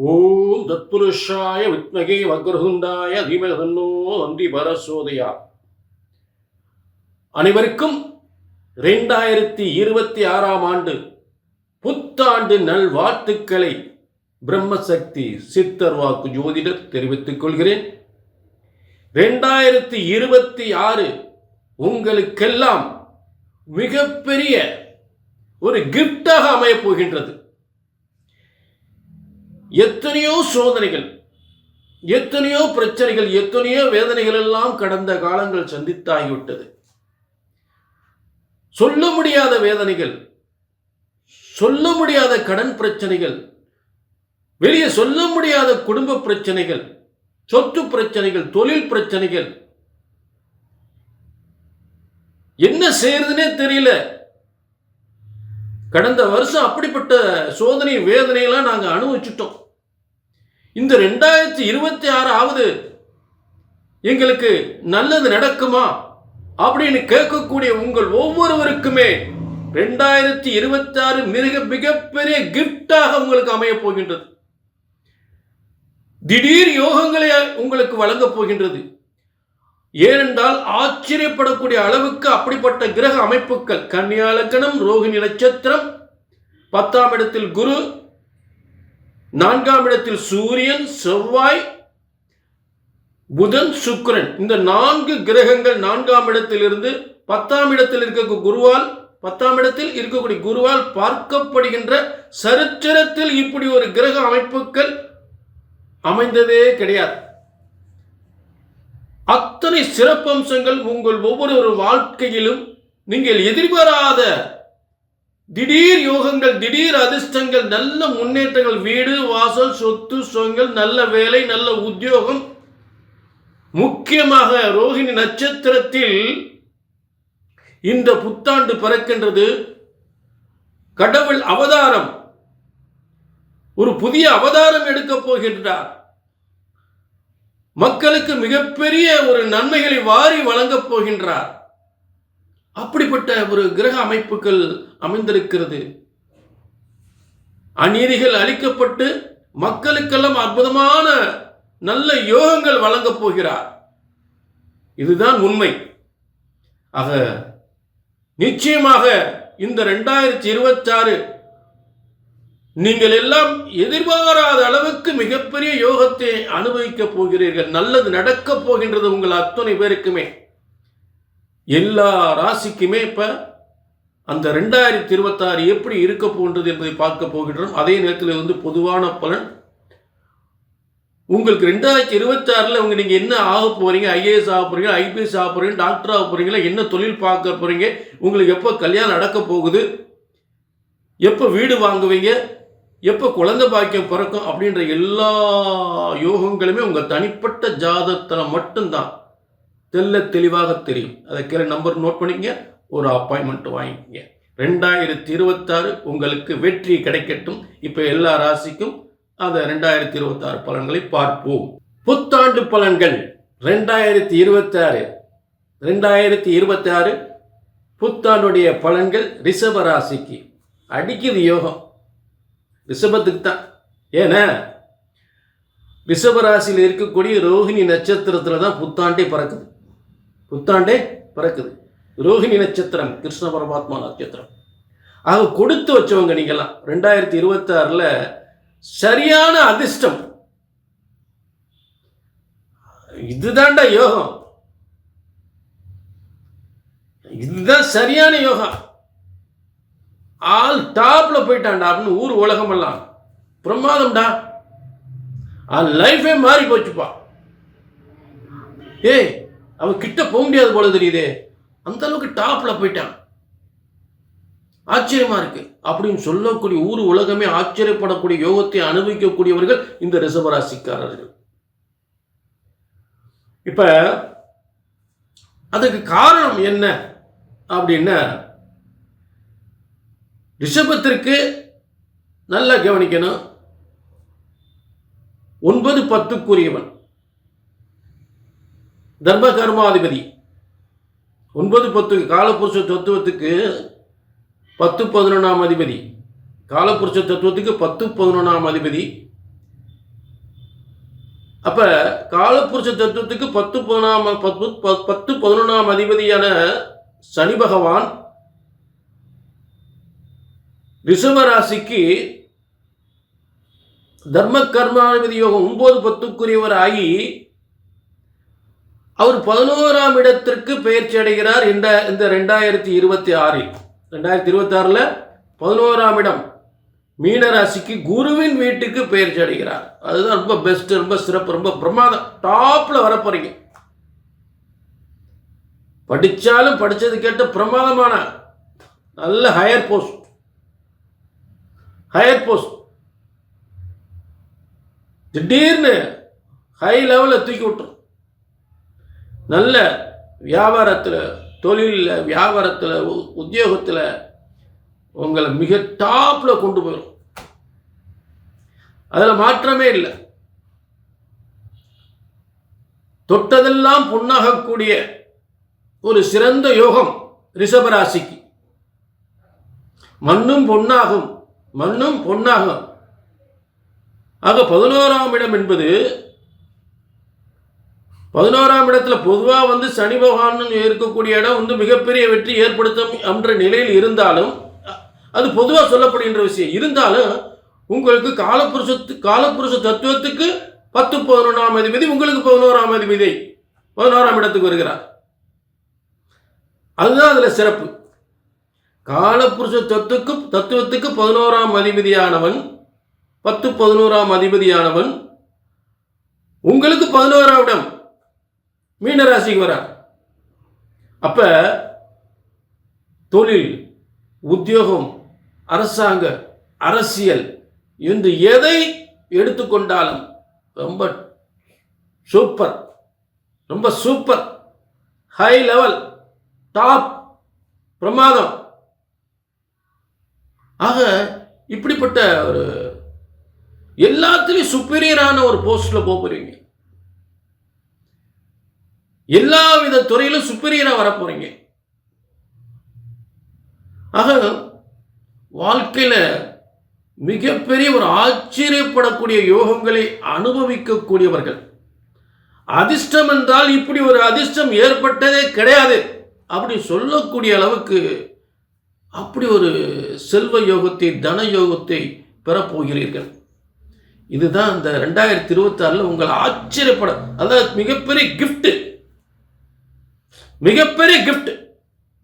ஓம் தத்புருஷாய வித்மகே வக்ரதுண்டாய தீமஹி தன்னோ தந்தி பரசோதயா. அனைவருக்கும் 2026ஆம் ஆண்டு புத்தாண்டு நல்வாழ்த்துக்களை பிரம்மசக்தி சித்தர் வாக்கு ஜோதிடர் தெரிவித்துக் கொள்கிறேன். 2026 உங்களுக்கெல்லாம் மிகப்பெரிய ஒரு கிஃப்டாக அமையப் போகின்றது. எத்தனையோ சோதனைகள், எத்தனையோ பிரச்சனைகள், எத்தனையோ வேதனைகள் எல்லாம் கடந்த காலங்கள் சந்தித்தாகிவிட்டது. சொல்ல முடியாத வேதனைகள், சொல்ல முடியாத கடன் பிரச்சனைகள், வெளியே சொல்ல முடியாத குடும்ப பிரச்சனைகள், சொத்து பிரச்சனைகள், தொழில் பிரச்சனைகள், என்ன செய்யறதுனே தெரியல. கடந்த வருஷம் அப்படிப்பட்ட சோதனை வேதனையெல்லாம் நாங்கள் அனுபவிச்சுட்டோம். இந்த 2026 எங்களுக்கு நல்லது நடக்குமா அப்படின்னு கேட்கக்கூடிய உங்கள் ஒவ்வொருவருக்குமே 2026 மிகப்பெரிய கிஃப்டாக உங்களுக்கு அமையப் போகின்றது. திடீர் யோகங்களை உங்களுக்கு வழங்கப் போகின்றது. ஏனென்றால் ஆச்சரியப்படக்கூடிய அளவுக்கு அப்படிப்பட்ட கிரக அமைப்புகள். கன்னியா லக்னம், ரோகிணி நட்சத்திரம், 10ஆம் இடத்தில் குரு, 4ஆம் இடத்தில் சூரியன், செவ்வாய், புதன், சுக்கிரன், இந்த 4 கிரகங்கள் 4ஆம் இடத்திலிருந்து 10ஆம் இடத்தில் இருக்கக்கூடிய குருவால், 10ஆம் இடத்தில் இருக்கக்கூடிய குருவால் பார்க்கப்படுகின்ற சரித்திரத்தில் இப்படி ஒரு கிரக அமைப்புகள் அமைந்ததே கிடையாது. அத்தனை சிறப்பம்சங்கள் உங்கள் ஒவ்வொரு வாழ்க்கையிலும் நீங்கள் எதிர்பாராத திடீர் யோகங்கள், திடீர் அதிர்ஷ்டங்கள், நல்ல முன்னேற்றங்கள், வீடு வாசல், சொத்து சுகங்கள், நல்ல வேலை, நல்ல உத்தியோகம். முக்கியமாக ரோகிணி நட்சத்திரத்தில் இந்த புத்தாண்டு பிறக்கின்றது. கடவுள் அவதாரம், ஒரு புதிய அவதாரம் எடுக்கப் போகின்றார். மக்களுக்கு மிகப்பெரிய ஒரு நன்மைகளை வாரி வழங்கப் போகின்றார். அப்படிப்பட்ட ஒரு கிரக அமைப்புகள் அமைந்திருக்கிறது. அநீதிகள் அளிக்கப்பட்டு மக்களுக்கெல்லாம் அற்புதமான நல்ல யோகங்கள் வழங்கப் போகிறார். இதுதான் உண்மை. ஆக நிச்சயமாக இந்த 2026 நீங்கள் எல்லாம் எதிர்பாராத அளவுக்கு மிகப்பெரிய யோகத்தை அனுபவிக்கப் போகிறீர்கள். நல்லது நடக்கப் போகின்றது உங்கள் அத்தனை பேருக்குமே, எல்லா ராசிக்குமே. இப்ப அந்த 2026 எப்படி இருக்க போகின்றது என்பதை பார்க்க போகின்றோம். அதே நேரத்தில் பொதுவான பலன் உங்களுக்கு 2026 நீங்க என்ன ஆக போறீங்க, ஐஏஎஸ் ஆக போறீங்க, ஐபிஎஸ் ஆக போறீங்க, டாக்டர் ஆக போறீங்களா, என்ன தொழில் பார்க்க போறீங்க, உங்களுக்கு எப்போ கல்யாணம் நடக்க போகுது, எப்போ வீடு வாங்குவீங்க, எப்போ குழந்தை பாக்கியம் பிறக்கும் அப்படின்ற எல்லா யோகங்களுமே உங்கள் தனிப்பட்ட ஜாதகத்தில் மட்டும்தான் தெளிவாக தெரியும். அதை கீழே நம்பர் நோட் பண்ணிக்கங்க, ஒரு அப்பாயின்மெண்ட் வாங்கிக்கங்க. 2026 உங்களுக்கு வெற்றி கிடைக்கட்டும். இப்போ எல்லா ராசிக்கும் அந்த 2026 பலன்களை பார்ப்போம். புத்தாண்டு பலன்கள் 2026 புத்தாண்டுடைய பலன்கள் ரிஷப ராசிக்கு அடிக்குது யோகம். ரிஷபத்துக்கு தான். ஏன்னா ரிஷபராசியில் இருக்கக்கூடிய ரோகிணி நட்சத்திரத்தில் தான் புத்தாண்டே பிறக்குது. ரோகிணி நட்சத்திரம் கிருஷ்ண பரமாத்மா நட்சத்திரம். ஆக கொடுத்து வச்சவங்க நீங்கெல்லாம் 2026 சரியான அதிர்ஷ்டம். இதுதான்டா யோகம், இதுதான் சரியான யோகம். ஆள் டாப்ல போயிட்டான்டா அப்படின்னு ஊர் உலகமெல்லாம் பிரமாதம்டா, லைஃபே மாறி போச்சுப்பா. அவன் கிட்ட போக முடியாது போல தெரியுதே, அந்த அளவுக்கு டாப்ல போயிட்டான், ஆச்சரியமா இருக்கு அப்படின்னு சொல்லக்கூடிய ஊர் உலகமே ஆச்சரியப்படக்கூடிய யோகத்தை அனுபவிக்கக்கூடியவர்கள் இந்த ரிஷபராசிக்காரர்கள். இப்ப அதுக்கு காரணம் என்ன அப்படின்னா, ரிஷபத்திற்கு நல்லா கவனிக்கணும். 9-10க்குரியவன் தர்ம கர்மாதிபதி. 9-10 காலபுருஷ தத்துவத்துக்கு 10-11ஆம் அதிபதி. காலபுருஷ தத்துவத்துக்கு 10-11ஆம் அதிபதி. அப்ப காலப்புருஷ தத்துவத்துக்கு 10 11ஆம் அதிபதியான சனி பகவான் ரிஷப ராசிக்கு தர்ம கர்மாதிபதி யோகம் 9 10க்குரியவர் ஆகி அவர் 11ஆம் இடத்திற்கு பெயர்ச்சி அடைகிறார். இந்த 2026 11ஆம் இடம் மீனராசிக்கு குருவின் வீட்டுக்கு பெயர்ச்சி அடைகிறார். அதுதான் ரொம்ப பெஸ்ட், ரொம்ப சிறப்பு, ரொம்ப பிரமாதம். டாப்ல வரப்போறீங்க. படிச்சாலும் படிச்சது கேட்ட பிரமாதமான நல்ல ஹையர் போஸ்ட் திடீர்னு ஹை லெவலில் தூக்கி விட்டுரும். நல்ல வியாபாரத்தில், தொழிலில், வியாபாரத்தில், உத்தியோகத்தில் உங்களை மிக டாப்பில் கொண்டு போயிடும். அதில் மாற்றமே இல்லை. தொட்டதெல்லாம் பொன்னாகக்கூடிய ஒரு சிறந்த யோகம் ரிஷபராசிக்கு. மண்ணும் பொன்னாகும். ஆக 11ஆம் இடம் என்பது 11ஆம் இடத்துல பொதுவாக சனி பகவான் இருக்கக்கூடிய இடம் மிகப்பெரிய வெற்றி ஏற்படுத்தும் என்ற நிலையில் இருந்தாலும், அது பொதுவாக சொல்லப்படுகின்ற விஷயம் இருந்தாலும், உங்களுக்கு காலப்புருஷ தத்துவத்துக்கு 10 11ஆம் அதிபதி, உங்களுக்கு 11ஆம் அதிபதி 11ஆம் இடத்துக்கு வருகிறார். அதுதான் அதுல சிறப்பு. காலப்புருஷ தத்துவத்துக்கு 11ஆம் அதிபதியானவன் 10 11ஆம் அதிபதியானவன் உங்களுக்கு 11ஆம் இடம் மீனராசிக்கு வரார். அப்ப தொழில், உத்தியோகம், அரசாங்க, அரசியல் என்று எதை எடுத்துக்கொண்டாலும் ரொம்ப சூப்பர் ஹை லெவல், டாப், பிரமாதம். ஆக இப்படிப்பட்ட ஒரு எல்லாத்திலையும் சுப்பீரியரான ஒரு போஸ்ட்ல போறீங்க. எல்லா வித துறையிலும் சுப்பீரியரா வரப்போறீங்க. ஆக வாழ்க்கையில மிகப்பெரிய ஒரு ஆச்சரியப்படக்கூடிய யோகங்களை அனுபவிக்கக்கூடியவர்கள். அதிர்ஷ்டம் என்றால் இப்படி ஒரு அதிர்ஷ்டம் ஏற்பட்டதே கிடையாது அப்படி சொல்லக்கூடிய அளவுக்கு அப்படி ஒரு செல்வ யோகத்தை, தன யோகத்தை பெறப்போகிறீர்கள். இதுதான் இந்த 2026 உங்களை ஆச்சரியப்பட, அதாவது மிகப்பெரிய கிஃப்ட்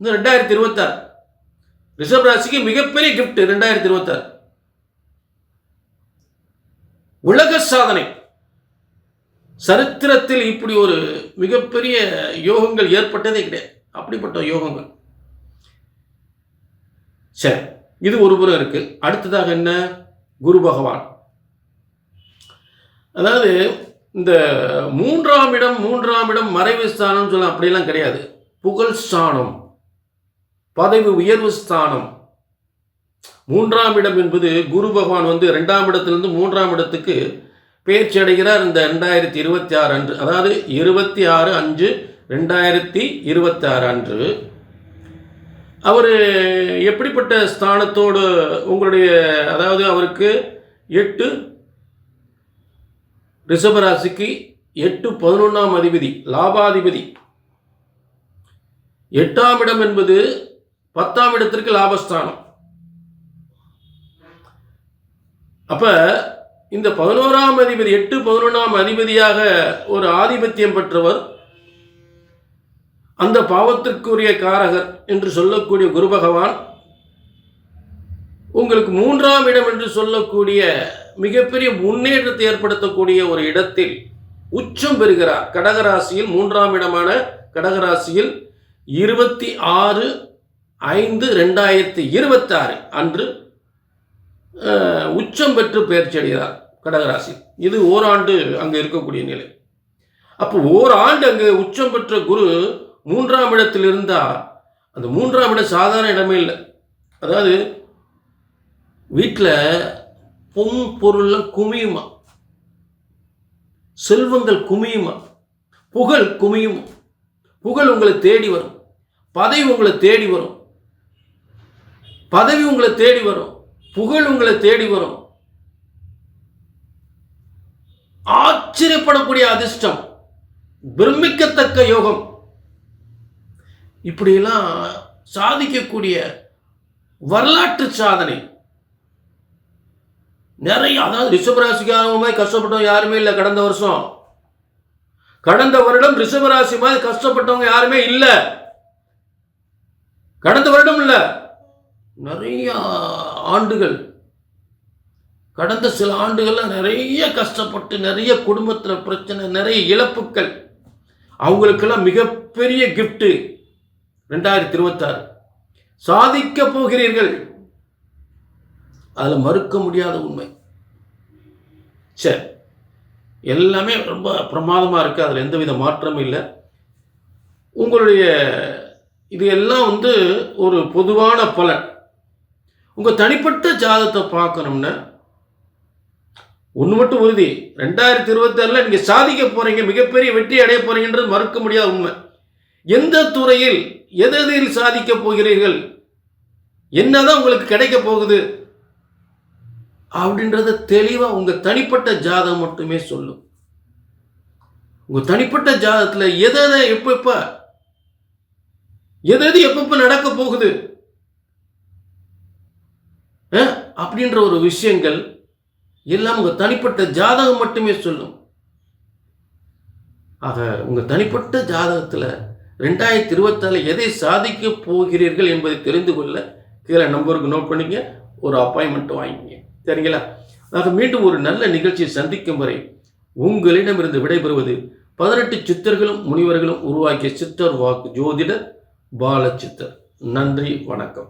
இந்த 2026 ரிஷப் ராசிக்கு மிகப்பெரிய கிஃப்ட். 2026 உலக சாதனை. சரித்திரத்தில் இப்படி ஒரு மிகப்பெரிய யோகங்கள் ஏற்பட்டதே கிடையாது. அப்படிப்பட்ட யோகங்கள். சரி, இது ஒரு புறம் இருக்கு. அடுத்ததாக என்ன? குரு பகவான். அதாவது இந்த மூன்றாம் இடம் மறைவு ஸ்தானம் சொல்ல அப்படிலாம் கிடையாது. புகழ் ஸ்தானம், பதவி உயர்வு ஸ்தானம். 3ஆம் இடம் என்பது குரு பகவான் 2ஆம் இடத்திலிருந்து 3ஆம் இடத்துக்கு பெயர்ச்சி அடைகிறார் இந்த 2026 அன்று. அதாவது 26/5/2026 அன்று அவர் எப்படிப்பட்ட ஸ்தானத்தோடு உங்களுடைய, அதாவது அவருக்கு 8 ரிஷபராசிக்கு 8 11ஆம் அதிபதி, லாபாதிபதி. 8ஆம் இடம் என்பது 10ஆம் இடத்திற்கு லாபஸ்தானம். அப்ப இந்த 11ஆம் அதிபதி 8 11ஆம் அதிபதியாக ஒரு ஆதிபத்தியம் பெற்றவர், அந்த பாவத்திற்குரிய காரகர் என்று சொல்லக்கூடிய குரு பகவான் உங்களுக்கு 3ஆம் இடம் என்று சொல்லக்கூடிய மிகப்பெரிய முன்னேற்றத்தை ஏற்படுத்தக்கூடிய ஒரு இடத்தில் உச்சம் பெறுகிறார். கடகராசியில் 3ஆம் இடமான கடகராசியில் 26/5/2026 அன்று உச்சம் பெற்று பெயர்ச்சி அடைகிறார் கடகராசி. இது ஓராண்டு அங்கே இருக்கக்கூடிய நிலை. அப்போ ஓராண்டு அங்கே உச்சம் பெற்ற குரு 3ஆம் இடத்தில் இருந்தால், அந்த 3ஆம் இடம் சாதாரண இடமே இல்லை. அதாவது வீட்டில் பொருள்லாம் குமியுமா, செல்வங்கள் குமியுமா, புகழ் குமியும். புகழ் உங்களை தேடி வரும், பதவி உங்களை தேடி வரும், புகழ் உங்களை தேடி வரும். ஆச்சரியப்படக்கூடிய அதிர்ஷ்டம், பிரமிக்கத்தக்க யோகம், இப்படியெல்லாம் சாதிக்கக்கூடிய வரலாற்று சாதனை நிறைய. அதாவது ரிஷபராசிக்காரங்க மாதிரி கஷ்டப்பட்டவங்க யாருமே இல்லை கடந்த வருஷம். கடந்த வருடம் ரிஷபராசி மாதிரி கஷ்டப்பட்டவங்க யாருமே இல்லை. கடந்த வருடம் இல்லை, நிறைய ஆண்டுகள், கடந்த சில ஆண்டுகள்ல நிறைய கஷ்டப்பட்டு, நிறைய குடும்பத்தில் பிரச்சனை, நிறைய இழப்புகள், அவங்களுக்கெல்லாம் மிகப்பெரிய கிஃப்ட் 2026 சாதிக்க போகிறீர்கள். அதில் மறுக்க முடியாத உண்மை. சரி, எல்லாமே ரொம்ப பிரமாதமாக இருக்குது, அதில் எந்தவித மாற்றமும் இல்லை. உங்களுடைய இது எல்லாம் ஒரு பொதுவான பலன். உங்கள் தனிப்பட்ட ஜாதகத்தை பார்க்கணும்னா ஒன்று மட்டும் உறுதி, 2026 நீங்கள் சாதிக்க போகிறீங்க, மிகப்பெரிய வெற்றி அடைய போகிறீங்கன்றது மறுக்க முடியாத உண்மை. எந்த துறையில் எதில் சாதிக்க போகிறீர்கள், என்னதான் உங்களுக்கு கிடைக்க போகுது அப்படின்றத தெளிவாக உங்கள் தனிப்பட்ட ஜாதகம் மட்டுமே சொல்லும். உங்கள் தனிப்பட்ட ஜாதகத்தில் எதை எப்பப்ப எப்பப்ப நடக்க போகுது அப்படின்ற ஒரு விஷயங்கள் எல்லாம் உங்கள் தனிப்பட்ட ஜாதகம் மட்டுமே சொல்லும். ஆக உங்கள் தனிப்பட்ட ஜாதகத்தில் 2026 எதை சாதிக்க போகிறீர்கள் என்பதை தெரிந்து கொள்ள கீழே நம்பருக்கு நோட் பண்ணிங்க, ஒரு அப்பாயின்மெண்ட் வாங்கிங்க. சரிங்களா? ஆக மீண்டும் ஒரு நல்ல நிகழ்ச்சியை சந்திக்கும் வரை உங்களிடமிருந்து விடைபெறுவது 18 சித்தர்களும் முனிவர்களும் உருவாக்கிய சித்தர் வாக்கு ஜோதிடர் பாலச்சித்தர். நன்றி, வணக்கம்.